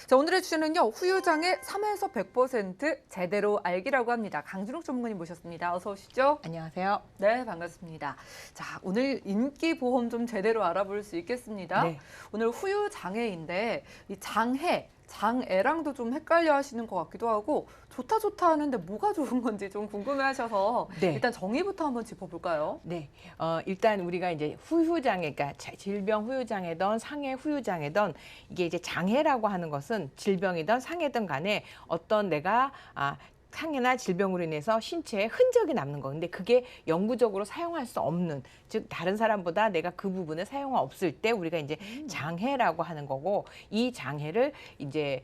자, 오늘의 주제는요. 후유장애 3에서 100% 제대로 알기라고 합니다. 강준욱 전문가님 모셨습니다. 어서 오시죠. 안녕하세요. 네, 반갑습니다. 자, 오늘 인기보험 좀 제대로 알아볼 수 있겠습니다. 네. 오늘 후유장애인데 이 장애, 장애랑도 좀 헷갈려 하시는 것 같기도 하고 좋다 하는데 뭐가 좋은 건지 좀 궁금해하셔서 네. 일단 정의부터 한번 짚어볼까요? 네. 일단 우리가 이제 후유장애, 그러니까 질병 후유장애든 상해 후유장애든 이게 이제 장애라고 하는 것은 질병이든 상해든 간에 어떤 내가 상해나 질병으로 인해서 신체에 흔적이 남는 거. 근데 그게 영구적으로 사용할 수 없는, 즉 다른 사람보다 내가 그 부분을 사용할 없을 때 우리가 이제 장애라고 하는 거고, 이 장애를 이제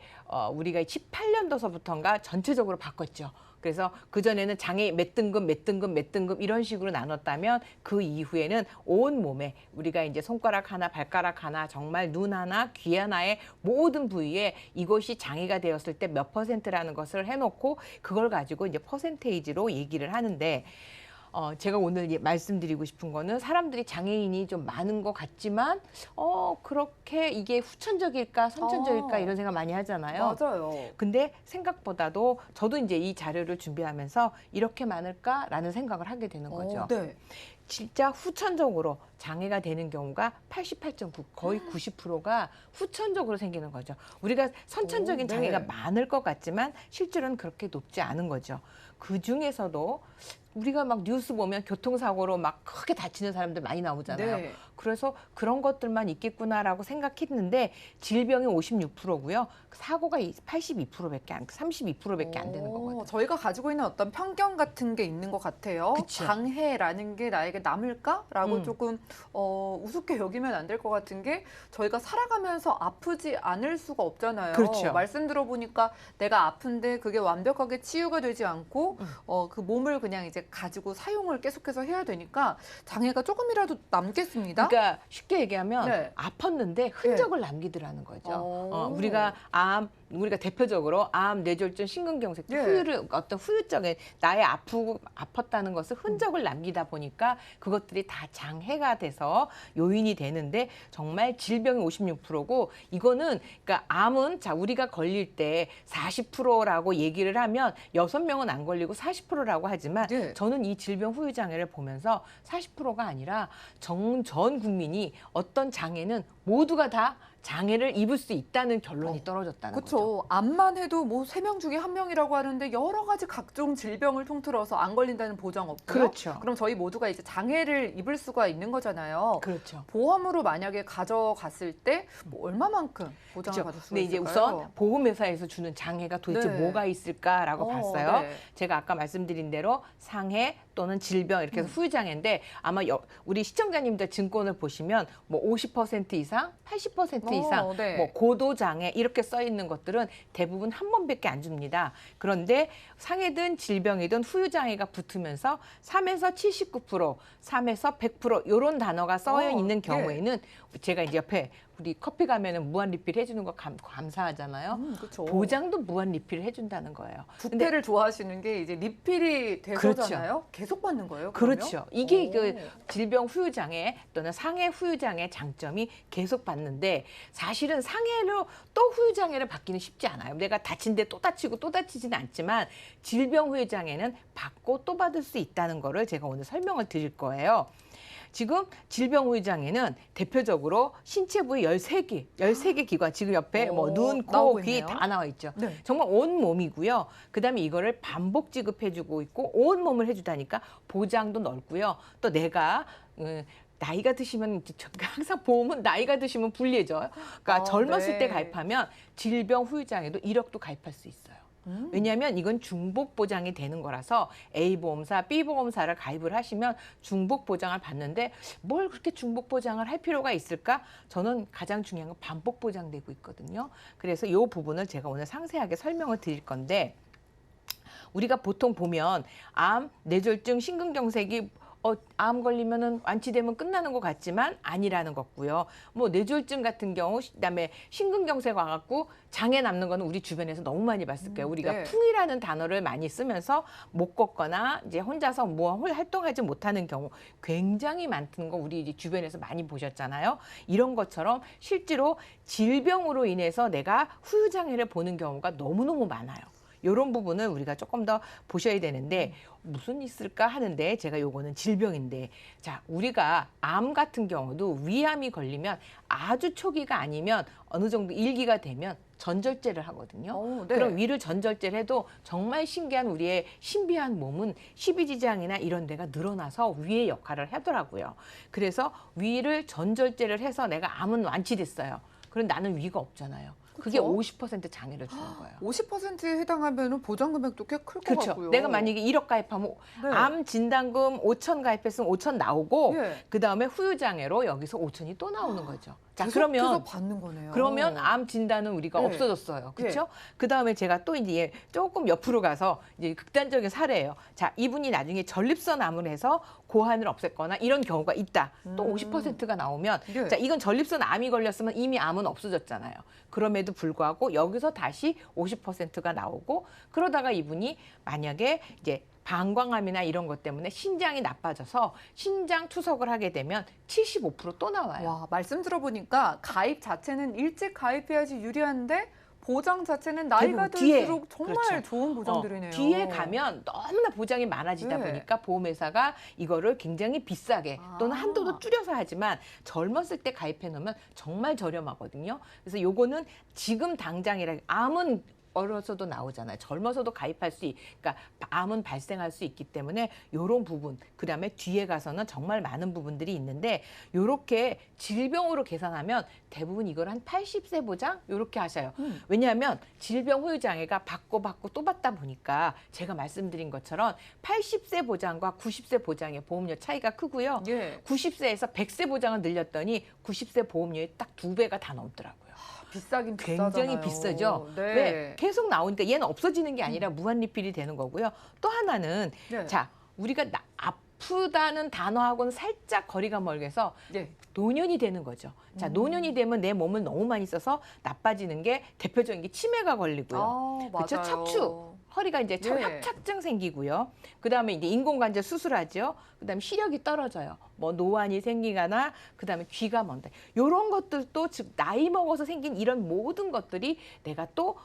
우리가 18년도서부터인가 전체적으로 바꿨죠. 그래서 그전에는 장애 몇 등급 이런 식으로 나눴다면 그 이후에는 온 몸에 우리가 이제 손가락 하나, 발가락 하나, 정말 눈 하나, 귀 하나의 모든 부위에 이것이 장애가 되었을 때 몇 퍼센트라는 것을 해놓고 그걸 가지고 이제 퍼센테이지로 얘기를 하는데 제가 오늘 말씀드리고 싶은 거는 사람들이 장애인이 좀 많은 것 같지만 그렇게 이게 후천적일까 선천적일까 이런 생각 많이 하잖아요. 맞아요. 근데 생각보다도 저도 이제 이 자료를 준비하면서 이렇게 많을까라는 생각을 하게 되는 거죠. 네. 진짜 후천적으로 장애가 되는 경우가 88.9, 거의 90%가 후천적으로 생기는 거죠. 우리가 선천적인 네. 장애가 많을 것 같지만 실제로는 그렇게 높지 않은 거죠. 그 중에서도 우리가 막 뉴스 보면 교통사고로 막 크게 다치는 사람들 많이 나오잖아요. 네. 그래서 그런 것들만 있겠구나라고 생각했는데 질병이 56%고요. 사고가 82%밖에 안, 32%밖에 안 되는 거거든요. 저희가 가지고 있는 어떤 편견 같은 게 있는 것 같아요. 그쵸. 장애라는 게 나에게 남을까라고 조금 우습게 여기면 안 될 것 같은 게 저희가 살아가면서 아프지 않을 수가 없잖아요. 그렇죠. 말씀 들어보니까 내가 아픈데 그게 완벽하게 치유가 되지 않고 그 몸을 그냥 이제 가지고 사용을 계속해서 해야 되니까 장애가 조금이라도 남겠습니다. 그러니까 쉽게 얘기하면 네. 아팠는데 흔적을 남기더라는 거죠. 오. 우리가 대표적으로 암, 뇌졸중, 심근경색, 네. 어떤 후유증에 나의 아팠다는 것을 흔적을 남기다 보니까 그것들이 다 장애가 돼서 요인이 되는데 정말 질병이 56%고 이거는 그러니까 암은 자 우리가 걸릴 때 40%라고 얘기를 하면 6명은 안 걸리고 40%라고 하지만 네. 저는 이 질병 후유 장애를 보면서 40%가 아니라 전 국민이 어떤 장애는 모두가 다 장애를 입을 수 있다는 결론이 떨어졌다는 거죠. 그렇죠. 암만 해도 뭐 3명 중에 1명이라고 하는데 여러 가지 각종 질병을 통틀어서 안 걸린다는 보장 없고요. 그렇죠. 그럼 저희 모두가 이제 장애를 입을 수가 있는 거잖아요. 그렇죠. 보험으로 만약에 가져갔을 때 뭐 얼마만큼 보장을 그렇죠. 받을 수가 근데 이제 있을까요? 우선 보험회사에서 주는 장애가 도대체 네. 뭐가 있을까라고 봤어요. 네. 제가 아까 말씀드린 대로 상해 또는 질병 이렇게 해서 후유장애인데 아마 우리 시청자님들 증권을 보시면 뭐 50% 이상, 80% 이상, 네. 뭐 고도장애 이렇게 써 있는 것들은 대부분 한 번밖에 안 줍니다. 그런데 상해든 질병이든 후유장애가 붙으면서 3에서 79%, 3에서 100% 이런 단어가 써 있는 경우에는 제가 이제 옆에 우리 커피 가면은 무한 리필 해주는 거 감사하잖아요. 그렇죠. 보장도 무한 리필 해준다는 거예요. 부패를 좋아하시는 게 이제 리필이 돼서잖아요. 계속 받는 거예요. 그러면? 그렇죠. 이게 그 질병 후유장애 또는 상해 후유장애 장점이 계속 받는데 사실은 상해로 또 후유장애를 받기는 쉽지 않아요. 내가 다친데 또 다치고 또 다치지는 않지만 질병 후유장애는 받고 또 받을 수 있다는 거를 제가 오늘 설명을 드릴 거예요. 지금 질병 후유장애는 대표적으로 신체 부위 13개 기관, 지금 옆에 뭐 눈, 코, 나오고 귀 있네요. 다 나와 있죠. 네. 정말 온 몸이고요. 그다음에 이거를 반복 지급해주고 있고 온 몸을 해주다니까 보장도 넓고요. 또 내가 나이가 드시면 항상 보험은 나이가 드시면 불리해져요. 그러니까 젊었을 때 가입하면 질병 후유장애도 1억도 가입할 수 있어요. 왜냐하면 이건 중복 보장이 되는 거라서 A보험사, B보험사를 가입을 하시면 중복 보장을 받는데 뭘 그렇게 중복 보장을 할 필요가 있을까? 저는 가장 중요한 건 반복 보장되고 있거든요. 그래서 이 부분을 제가 오늘 상세하게 설명을 드릴 건데 우리가 보통 보면 암, 뇌졸중, 심근경색이 암 걸리면은 완치되면 끝나는 것 같지만 아니라는 거고요. 뭐 뇌졸중 같은 경우, 그다음에 심근경색 와갖고 장애 남는 거는 우리 주변에서 너무 많이 봤을 거예요. 우리가 네. 풍이라는 단어를 많이 쓰면서 못 걷거나 이제 혼자서 뭐 활동하지 못하는 경우 굉장히 많은 거 우리 이제 주변에서 많이 보셨잖아요. 이런 것처럼 실제로 질병으로 인해서 내가 후유장애를 보는 경우가 너무너무 많아요. 이런 부분을 우리가 조금 더 보셔야 되는데 무슨 있을까 하는데 제가 요거는 질병인데 자 우리가 암 같은 경우도 위암이 걸리면 아주 초기가 아니면 어느 정도 일기가 되면 전절제를 하거든요. 네. 그럼 위를 전절제를 해도 정말 신기한 우리의 신비한 몸은 십이지장이나 이런 데가 늘어나서 위의 역할을 하더라고요. 그래서 위를 전절제를 해서 내가 암은 완치됐어요. 그럼 나는 위가 없잖아요. 그게 그쵸? 50% 장애를 주는 거예요. 50%에 해당하면 보장 금액도 꽤 클 것 그렇죠. 같고요. 내가 만약에 1억 가입하면 네. 암 진단금 5천 가입했으면 5천 나오고 예. 그다음에 후유장애로 여기서 5천이 또 나오는 거죠. 자, 계속해서 그러면 받는 거네요. 그러면 암 진단은 우리가 네. 없어졌어요. 그렇죠? 그다음에 제가 또 이제 조금 옆으로 가서 이제 극단적인 사례예요. 자, 이분이 나중에 전립선 암을 해서 고환을 없앴거나 이런 경우가 있다. 또 50%가 나오면 네. 자, 이건 전립선 암이 걸렸으면 이미 암은 없어졌잖아요. 그럼에도 불구하고 여기서 다시 50%가 나오고 그러다가 이분이 만약에 이제 방광암이나 이런 것 때문에 신장이 나빠져서 신장 투석을 하게 되면 75%또 나와요. 와, 말씀 들어보니까 가입 자체는 일찍 가입해야지 유리한데 보장 자체는 나이가 대부분 뒤에, 들수록 정말 그렇죠. 좋은 보장들이네요. 뒤에 가면 너무나 보장이 많아지다 네. 보니까 보험회사가 이거를 굉장히 비싸게 또는 아. 한도도 줄여서 하지만 젊었을 때 가입해 놓으면 정말 저렴하거든요. 그래서 요거는 지금 당장이라 암은 어려서도 나오잖아요. 젊어서도 가입할 그러니까 암은 발생할 수 있기 때문에 요런 부분, 그다음에 뒤에 가서는 정말 많은 부분들이 있는데 요렇게 질병으로 계산하면 대부분 이걸 한 80세 보장 요렇게 하셔요. 왜냐하면 질병 후유 장애가 받고 또 받다 보니까 제가 말씀드린 것처럼 80세 보장과 90세 보장의 보험료 차이가 크고요. 예. 90세에서 100세 보장을 늘렸더니 90세 보험료의 딱 2배가 다 넘더라고요. 비싸긴 굉장히 비싸잖아요. 비싸죠. 네. 왜? 계속 나오니까 얘는 없어지는 게 아니라 무한 리필이 되는 거고요. 또 하나는 네. 자 우리가 아프다는 단어하고는 살짝 거리가 멀게서 예. 노년이 되는 거죠. 자 노년이 되면 내 몸을 너무 많이 써서 나빠지는 게 대표적인 게 치매가 걸리고요. 아, 그렇죠? 맞아요. 척추. 허리가 이제 예. 협착증 생기고요. 그다음에 이제 인공관절 수술하죠. 그다음에 시력이 떨어져요. 뭐 노안이 생기거나 그다음에 귀가 먼다. 이런 것들도 즉 나이 먹어서 생긴 이런 모든 것들이 내가 또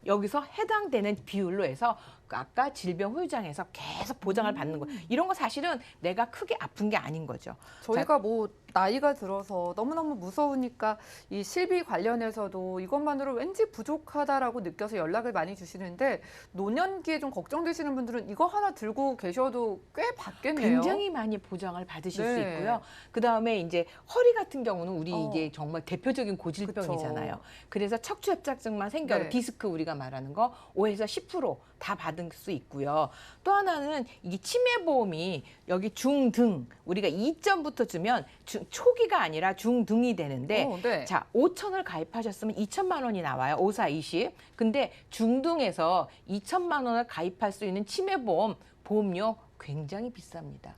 여기서 해당되는 비율로 해서 아까 질병 후유장에서 계속 보장을 받는 거. 이런 거 사실은 내가 크게 아픈 게 아닌 거죠. 저희가 뭐 나이가 들어서 너무너무 무서우니까 이 실비 관련해서도 이것만으로 왠지 부족하다라고 느껴서 연락을 많이 주시는데 노년기에 좀 걱정되시는 분들은 이거 하나 들고 계셔도 꽤 받겠네요. 굉장히 많이 보장을 받으실 수 네. 있고요. 그다음에 이제 허리 같은 경우는 우리 어. 이제 정말 대표적인 고질병이잖아요. 그래서 척추 협착증만 생겨도 네. 디스크 우리가 말하는 거 5에서 10%다 받을 수 있고요. 또 하나는 이게 치매 보험이 여기 중등 우리가 2점부터 주면 초기가 아니라 중등이 되는데 네. 자 5천을 가입하셨으면 2천만 원이 나와요. 54, 20. 근데 중등에서 2천만 원을 가입할 수 있는 치매 보험 보험료 굉장히 비쌉니다.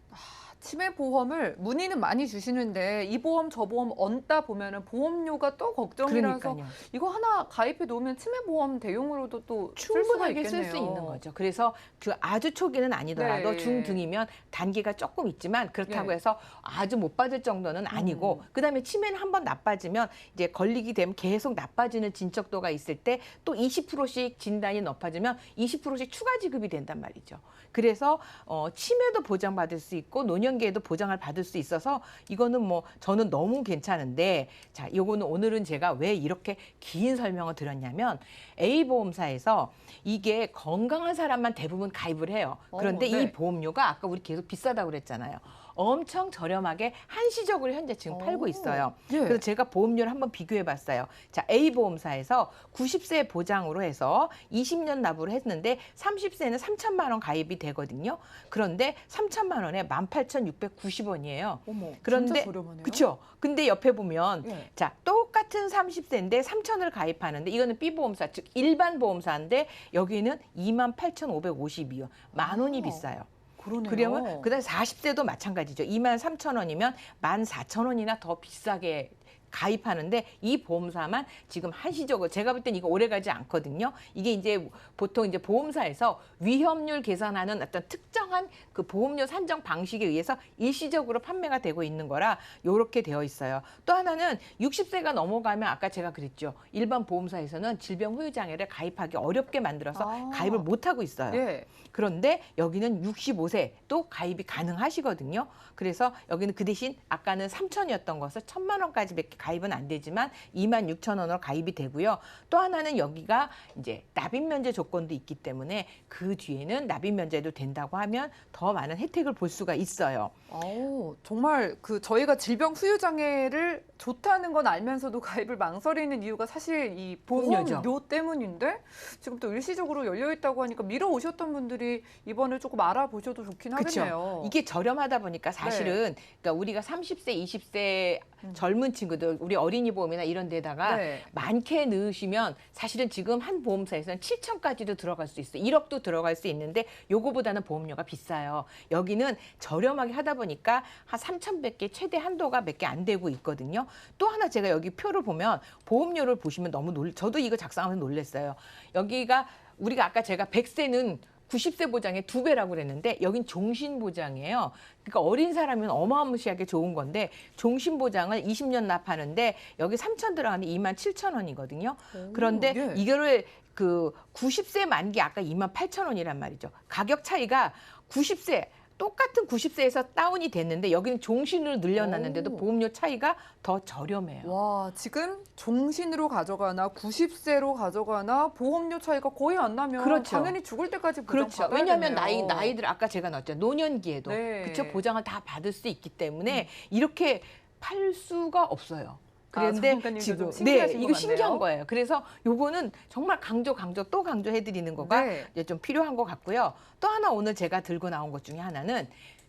치매 보험을 문의는 많이 주시는데 이 보험 저 보험 얹다 보면은 보험료가 또 걱정이라서 그러니까요. 이거 하나 가입해 놓으면 치매 보험 대용으로도 또 충분하게 쓸 수 있는 거죠. 그래서 그 아주 초기는 아니더라도 네. 중등이면 단계가 조금 있지만 그렇다고 네. 해서 아주 못 받을 정도는 아니고 그다음에 치매는 한번 나빠지면 이제 걸리게 되면 계속 나빠지는 진척도가 있을 때 또 20%씩 진단이 높아지면 20%씩 추가 지급이 된단 말이죠. 그래서 치매도 보장받을 수 있고 노년기에도 보장을 받을 수 있어서 이거는 뭐 저는 너무 괜찮은데 자, 요거는 오늘은 제가 왜 이렇게 긴 설명을 드렸냐면 A보험사에서 이게 건강한 사람만 대부분 가입을 해요. 그런데 네. 이 보험료가 아까 우리 계속 비싸다고 그랬잖아요. 엄청 저렴하게 한시적으로 현재 지금 팔고 있어요. 예. 그래서 제가 보험료를 한번 비교해 봤어요. 자, A보험사에서 90세 보장으로 해서 20년 납부를 했는데 30세는 3천만 원 가입이 되거든요. 그런데 3천만 원에 18,690원이에요. 어머, 그런데 진짜 저렴하네요. 그렇죠. 근데 옆에 보면 예. 자, 똑같은 30세인데 3천을 가입하는데 이거는 B보험사 즉 일반 보험사인데 여기는 28,552원. 만 원이 비싸요. 그러네요. 그러면 그다음에 40세도 마찬가지죠. 23,000원이면 14,000원이나 더 비싸게 가입하는데 이 보험사만 지금 한시적으로 제가 볼 땐 이거 오래 가지 않거든요. 이게 이제 보통 이제 보험사에서 위험률 계산하는 어떤 특정한 그 보험료 산정 방식에 의해서 일시적으로 판매가 되고 있는 거라 요렇게 되어 있어요. 또 하나는 60세가 넘어가면 아까 제가 그랬죠. 일반 보험사에서는 질병 후유 장애를 가입하기 어렵게 만들어서 아. 가입을 못 하고 있어요. 예. 그런데 여기는 65세 또 가입이 가능하시거든요. 그래서 여기는 그 대신 아까는 3천이었던 것을 1,000만 원까지밖에 가입은 안 되지만 26,000원으로 가입이 되고요. 또 하나는 여기가 이제 납입 면제 조건도 있기 때문에 그 뒤에는 납입 면제도 된다고 하면 더 많은 혜택을 볼 수가 있어요. 정말 그 저희가 질병 후유 장애를 좋다는 건 알면서도 가입을 망설이는 이유가 사실 이 보험료죠. 보험료 때문인데 지금 또 일시적으로 열려 있다고 하니까 미뤄 오셨던 분들이 이번에 조금 알아보셔도 좋긴 그쵸. 하겠네요. 이게 저렴하다 보니까 사실은 그러니까 우리가 30세, 20세 젊은 친구들, 우리 어린이 보험이나 이런 데다가 네. 많게 넣으시면 사실은 지금 한 보험사에서는 7천까지도 들어갈 수 있어요. 1억도 들어갈 수 있는데 요거보다는 보험료가 비싸요. 여기는 저렴하게 하다 보니까 한 3,100개 최대 한도가 몇 개 안 되고 있거든요. 또 하나 제가 여기 표를 보면 보험료를 보시면 너무 저도 이거 작성하면서 놀랐어요. 여기가 우리가 아까 제가 100세는 90세 보장의 2배라고 그랬는데 여긴 종신 보장이에요. 그러니까 어린 사람이면 어마무시하게 좋은 건데 종신 보장을 20년 납하는데 여기 3천 들어가는데 27,000원이거든요. 그런데 예. 이거를 그 90세 만기 아까 28,000원이란 말이죠. 가격 차이가 90세 똑같은 90세에서 다운이 됐는데 여기는 종신으로 늘려놨는데도 오. 보험료 차이가 더 저렴해요. 와, 지금 종신으로 가져가나 90세로 가져가나 보험료 차이가 거의 안 나면 그렇죠. 당연히 죽을 때까지 그렇죠. 보장받아야 왜냐하면 되네요. 나이들 아까 제가 넣었죠. 노년기에도 네. 그렇죠. 보장을 다 받을 수 있기 때문에 이렇게 팔 수가 없어요. 그런데 전문가님도 지금 좀 신기하신 것 이거 같네요. 신기한 거예요. 그래서 요거는 정말 또 강조해드리는 거가 네. 이제 좀 필요한 것 같고요. 또 하나 오늘 제가 들고 나온 것 중에 하나는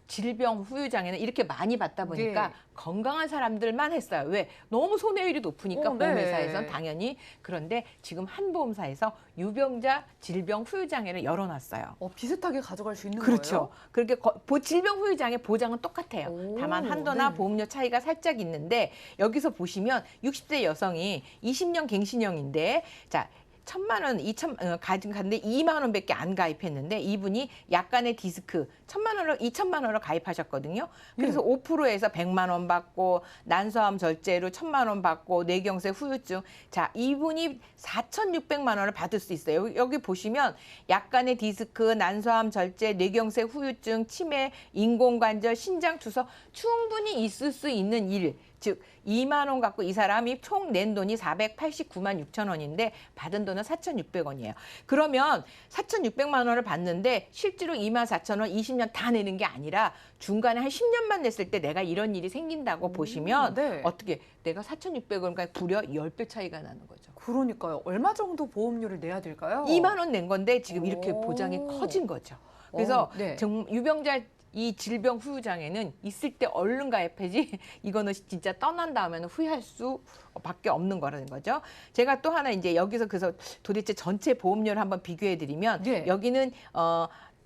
질병 후유 장애는 이렇게 많이 받다 보니까 네. 건강한 사람들만 했어요. 왜? 너무 손해율이 높으니까 네. 보험회사에선 당연히. 그런데 지금 한 보험사에서 유병자 질병 후유 장애를 열어놨어요. 비슷하게 가져갈 수 있는 그렇죠. 그렇게 질병 후유 장애 보장은 똑같아요. 오, 다만 한도나 네. 보험료 차이가 살짝 있는데 여기서 보시면 60대 여성이 20년 갱신형인데 자 1,000만 원, 2천 갔는데 2만 원밖에 안 가입했는데 이분이 약간의 디스크 1,000만 원을 2천만 원을 가입하셨거든요. 그래서 5%에서 100만 원 받고 난소암 절제로 1,000만 원 받고 뇌경색 후유증. 자, 이분이 4,600만 원을 받을 수 있어요. 여기 보시면 약간의 디스크, 난소암 절제, 뇌경색 후유증, 치매, 인공관절, 신장 투석 충분히 있을 수 있는 일. 즉 2만 원 갖고 이 사람이 총 낸 돈이 489만 6천 원인데 받은 돈은 4,600원이에요. 그러면 4,600만 원을 받는데 실제로 2만 4천 원 20년 다 내는 게 아니라 중간에 한 10년만 냈을 때 내가 이런 일이 생긴다고 보시면 네. 어떻게 내가 4,600원과 무려 10배 차이가 나는 거죠. 그러니까요. 얼마 정도 보험료를 내야 될까요? 2만 원 낸 건데 지금 이렇게 오. 보장이 커진 거죠. 그래서 네. 유병자 이 질병 후유 장애는 있을 때 얼른 가입하지 이거는 진짜 떠난 다음에는 후회할 수밖에 없는 거라는 거죠. 제가 또 하나 이제 여기서 그래서 도대체 전체 보험료를 한번 비교해 드리면 네. 여기는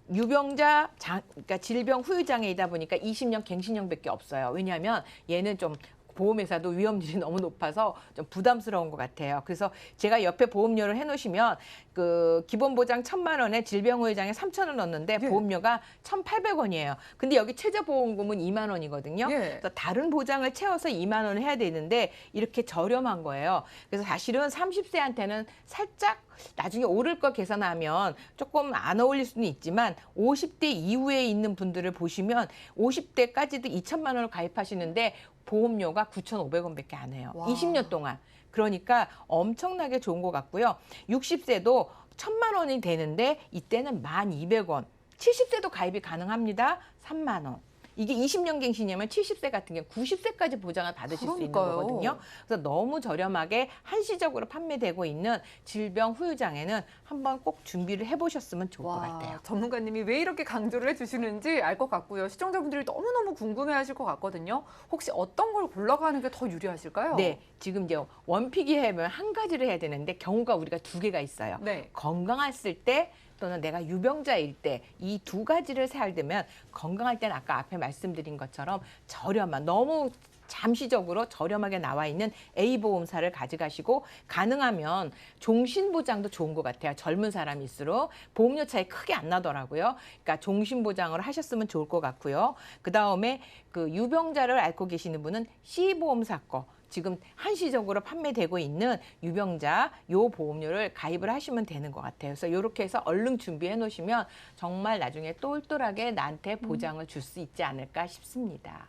그러니까 질병 후유 장애이다 보니까 20년 갱신형밖에 없어요. 왜냐하면 얘는 좀 보험회사도 위험률이 너무 높아서 좀 부담스러운 것 같아요. 그래서 제가 옆에 보험료를 해놓으시면 그 기본 보장 1,000만 원에 질병 후유 장애 3,000원 넣었는데 예. 보험료가 1,800원이에요. 근데 여기 최저 보험금은 2만 원이거든요. 예. 그래서 다른 보장을 채워서 2만 원을 해야 되는데 이렇게 저렴한 거예요. 그래서 사실은 30세한테는 살짝 나중에 오를 거 계산하면 조금 안 어울릴 수는 있지만 50대 이후에 있는 분들을 보시면 50대까지도 2천만 원을 가입하시는데 보험료가 9,500원밖에 안 해요. 와. 20년 동안. 그러니까 엄청나게 좋은 것 같고요. 60세도 1,000만 원이 되는데 이때는 1,200원. 70세도 가입이 가능합니다. 3만 원. 이게 20년 갱신이면 70세 같은 경우 90세까지 보장을 받으실 수 있는 그러니까요. 거거든요. 그래서 너무 저렴하게 한시적으로 판매되고 있는 질병 후유 장애는 한번 꼭 준비를 해보셨으면 좋을 것 같아요. 전문가님이 왜 이렇게 강조를 해주시는지 알 것 같고요. 시청자분들이 너무너무 궁금해하실 것 같거든요. 혹시 어떤 걸 골라가는 게 더 유리하실까요? 네, 지금 이제 원픽이 하면 한 가지를 해야 되는데 경우가 우리가 두 개가 있어요. 네. 건강했을 때 또는 내가 유병자일 때 이 두 가지를 살되면 건강할 때는 아까 앞에 말씀드린 것처럼 저렴한 너무 잠시적으로 저렴하게 나와 있는 A보험사를 가져가시고 가능하면 종신보장도 좋은 것 같아요. 젊은 사람일수록 보험료 차이 크게 안 나더라고요. 그러니까 종신보장을 하셨으면 좋을 것 같고요. 그다음에 그 유병자를 앓고 계시는 분은 C보험사 거 지금 한시적으로 판매되고 있는 유병자 요 보험료를 가입을 하시면 되는 것 같아요. 그래서 이렇게 해서 얼른 준비해 놓으시면 정말 나중에 똘똘하게 나한테 보장을 줄 수 있지 않을까 싶습니다.